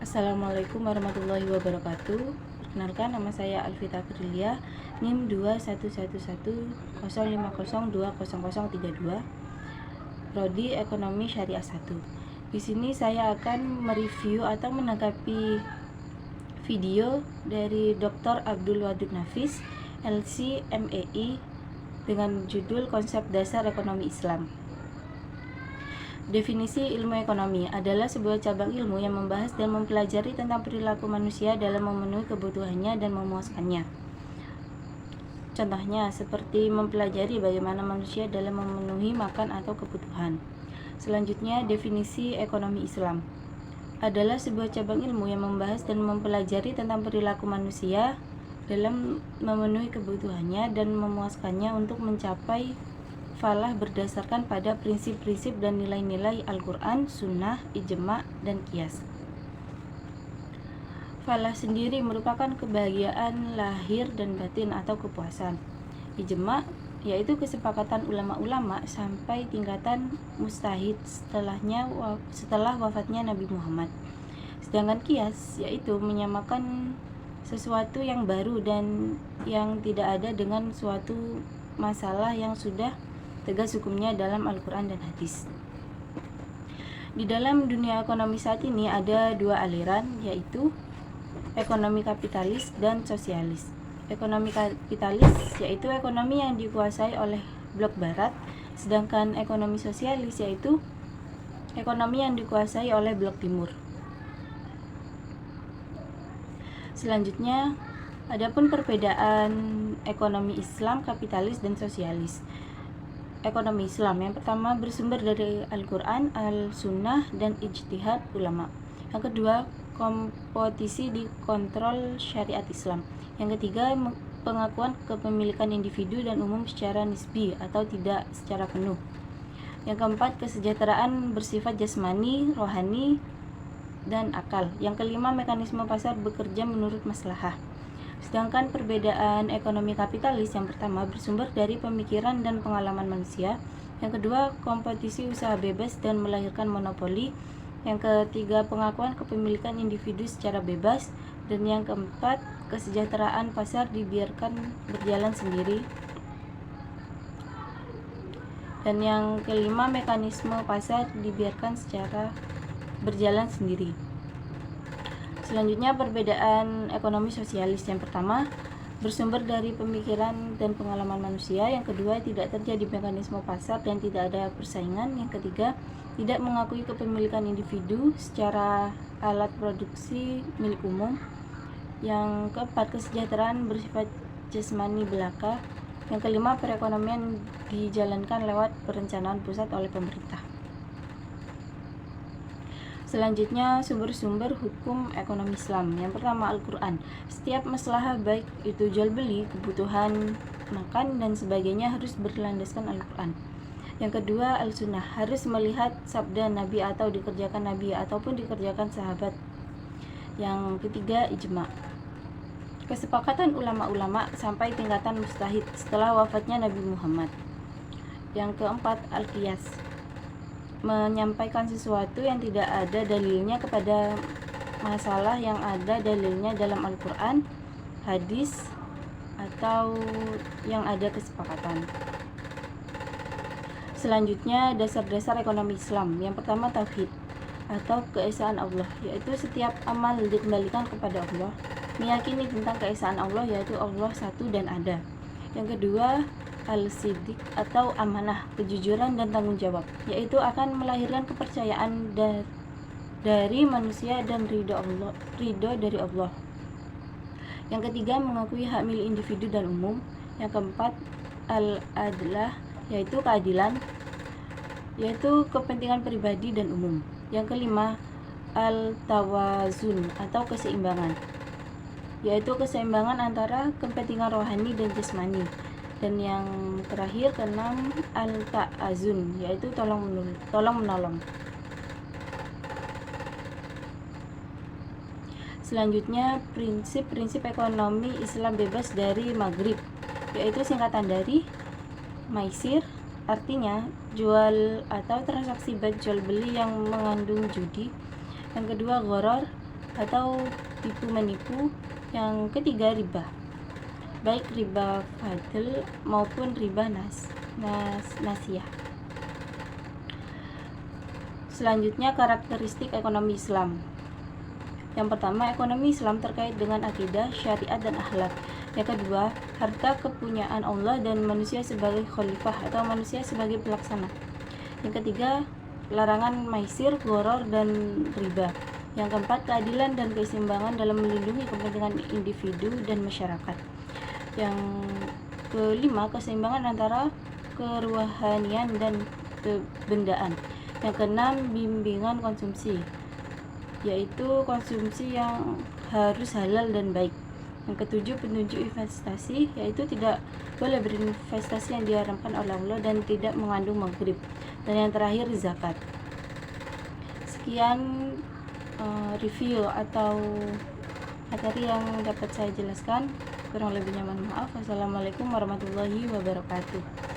Assalamualaikum warahmatullahi wabarakatuh. Perkenalkan, nama saya Alvita Fitrilia, NIM 2111050200032, Prodi Ekonomi Syariah 1. Di sini saya akan mereview atau menanggapi video dari Dr. Abdul Wadud Nafis, LC MEI, dengan judul Konsep Dasar Ekonomi Islam. Definisi ilmu ekonomi adalah sebuah cabang ilmu yang membahas dan mempelajari tentang perilaku manusia dalam memenuhi kebutuhannya dan memuaskannya. Contohnya seperti mempelajari bagaimana manusia dalam memenuhi makan atau kebutuhan. Selanjutnya, definisi ekonomi Islam adalah sebuah cabang ilmu yang membahas dan mempelajari tentang perilaku manusia dalam memenuhi kebutuhannya dan memuaskannya untuk mencapai falah berdasarkan pada prinsip-prinsip dan nilai-nilai Al-Quran, Sunnah, Ijma', dan Qiyas. Falah sendiri merupakan kebahagiaan lahir dan batin atau kepuasan. Ijma' yaitu kesepakatan ulama-ulama sampai tingkatan mustahid setelah wafatnya Nabi Muhammad. Sedangkan Qiyas yaitu menyamakan sesuatu yang baru dan yang tidak ada dengan suatu masalah yang sudah tegas hukumnya dalam Al-Quran dan hadis. Di dalam dunia ekonomi saat ini ada dua aliran, yaitu ekonomi kapitalis dan sosialis. Ekonomi kapitalis yaitu ekonomi yang dikuasai oleh blok barat, sedangkan ekonomi sosialis yaitu ekonomi yang dikuasai oleh blok timur. Selanjutnya, adapun perbedaan ekonomi Islam, kapitalis, dan sosialis. Ekonomi Islam yang pertama bersumber dari Al-Quran, Al-Sunnah, dan ijtihad ulama. Yang kedua, kompetisi di kontrol syariat Islam. Yang ketiga, pengakuan kepemilikan individu dan umum secara nisbi atau tidak secara penuh. Yang keempat, kesejahteraan bersifat jasmani, rohani, dan akal. Yang kelima, mekanisme pasar bekerja menurut maslahah. Sedangkan perbedaan ekonomi kapitalis yang pertama bersumber dari pemikiran dan pengalaman manusia. Yang kedua, kompetisi usaha bebas dan melahirkan monopoli. Yang ketiga, pengakuan kepemilikan individu secara bebas. Dan yang keempat, kesejahteraan pasar dibiarkan berjalan sendiri. Dan yang kelima, mekanisme pasar dibiarkan secara berjalan sendiri. Selanjutnya, perbedaan ekonomi sosialis yang pertama bersumber dari pemikiran dan pengalaman manusia. Yang kedua, tidak terjadi mekanisme pasar dan tidak ada persaingan. Yang ketiga, tidak mengakui kepemilikan individu secara alat produksi milik umum. Yang keempat, kesejahteraan bersifat jasmani belaka. Yang kelima, perekonomian dijalankan lewat perencanaan pusat oleh pemerintah. Selanjutnya, sumber-sumber hukum ekonomi Islam. Yang pertama, Al-Quran. Setiap masalah baik itu jual beli, kebutuhan makan, dan sebagainya harus berlandaskan Al-Quran. Yang kedua, Al-Sunnah. Harus melihat sabda Nabi atau dikerjakan Nabi ataupun dikerjakan sahabat. Yang ketiga, Ijma'. Kesepakatan ulama-ulama sampai tingkatan mustahid setelah wafatnya Nabi Muhammad. Yang keempat, Al-Qiyas. Menyampaikan sesuatu yang tidak ada dalilnya kepada masalah yang ada dalilnya dalam Al-Quran, hadis, atau yang ada kesepakatan. Selanjutnya, dasar-dasar ekonomi Islam. Yang pertama, tauhid atau keesaan Allah, yaitu setiap amal dikembalikan kepada Allah. Meyakini tentang keesaan Allah, yaitu Allah satu dan ada. Yang kedua, al-siddiq atau amanah, kejujuran dan tanggung jawab, yaitu akan melahirkan kepercayaan dari manusia dan ridho dari Allah. Yang ketiga, mengakui hak milik individu dan umum. Yang keempat, al-adlah, yaitu keadilan, yaitu kepentingan pribadi dan umum. Yang kelima, al-tawazun atau keseimbangan, yaitu keseimbangan antara kepentingan rohani dan jasmani. Dan yang terakhir, keenam, al-ta'azun, yaitu tolong menolong. Selanjutnya, prinsip-prinsip ekonomi Islam bebas dari Maghrib, yaitu singkatan dari maisir, artinya jual atau transaksi baik jual beli yang mengandung judi. Yang kedua, gharar, atau tipu menipu. Yang ketiga, riba, baik riba fadl maupun riba nasiyah. Selanjutnya, karakteristik ekonomi Islam. Yang pertama, ekonomi Islam terkait dengan akidah, syariat, dan akhlak. Yang kedua, harta kepunyaan Allah dan manusia sebagai khalifah atau manusia sebagai pelaksana. Yang ketiga, larangan maisir, gharar, dan riba. Yang keempat, keadilan dan keseimbangan dalam melindungi kepentingan individu dan masyarakat. Yang kelima, keseimbangan antara keruhanian dan kebendaan. Yang keenam, bimbingan konsumsi, yaitu konsumsi yang harus halal dan baik. Yang ketujuh, petunjuk investasi, yaitu tidak boleh berinvestasi yang diharamkan oleh Allah dan tidak mengandung maghrib. Dan yang terakhir, zakat. Sekian review atau materi yang dapat saya jelaskan. Kurang lebihnya mohon maaf. Wassalamualaikum warahmatullahi wabarakatuh.